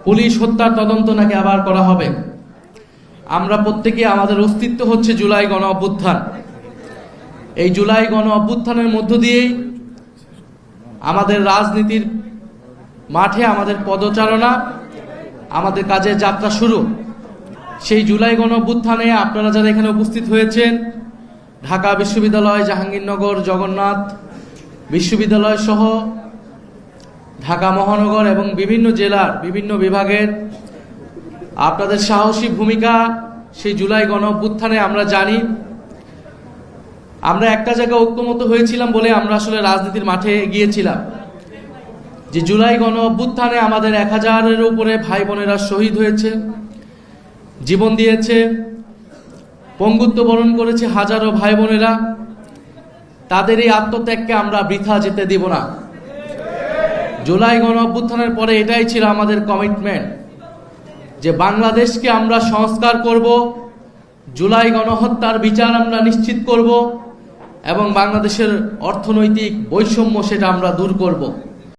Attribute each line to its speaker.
Speaker 1: Police হত্যার তদন্ত নাকি আবার করা হবে। আমরা প্রত্যেকে আমাদের অস্তিত্ব হচ্ছে জুলাই গণ অভ্যুত্থান। এই জুলাই গণ অভ্যুত্থানের মধ্য দিয়েই আমাদের রাজনীতির মাঠে আমাদের পদচারণা, আমাদের কাজের যাত্রা শুরু। সেই জুলাই গণ অভ্যুত্থানে আপনারা যারা এখানে উপস্থিত হয়েছেন, ঢাকা বিশ্ববিদ্যালয়, জাহাঙ্গীরনগর জগন্নাথ বিশ্ববিদ্যালয় সহ ঢাকা মহানগর এবং বিভিন্ন জেলার বিভিন্ন বিভাগের আপনাদের সাহসী ভূমিকা সেই জুলাই গণ অভ্যুত্থানে আমরা জানি। আমরা একটা জায়গায় ঐক্যমত হয়েছিলাম বলে আমরা আসলে রাজনীতির মাঠে গিয়েছিলাম যে জুলাই গণ অভ্যুত্থানে আমাদের 1000-এর উপরে ভাই বোনেরা শহীদ হয়েছে, জীবন দিয়েছে, পঙ্গুত্ব বরণ করেছে হাজারো ভাই বোনেরা। তাদের এই আত্মত্যাগকে আমরা বৃথা যেতে দিব না। জুলাই গণ অভ্যুত্থানের পরে এটাই ছিল আমাদের কমিটমেন্ট যে বাংলাদেশকে আমরা সংস্কার করব, জুলাই গণহত্যার বিচার আমরা নিশ্চিত করব এবং বাংলাদেশের অর্থনৈতিক বৈষম্য সেটা আমরা দূর করব।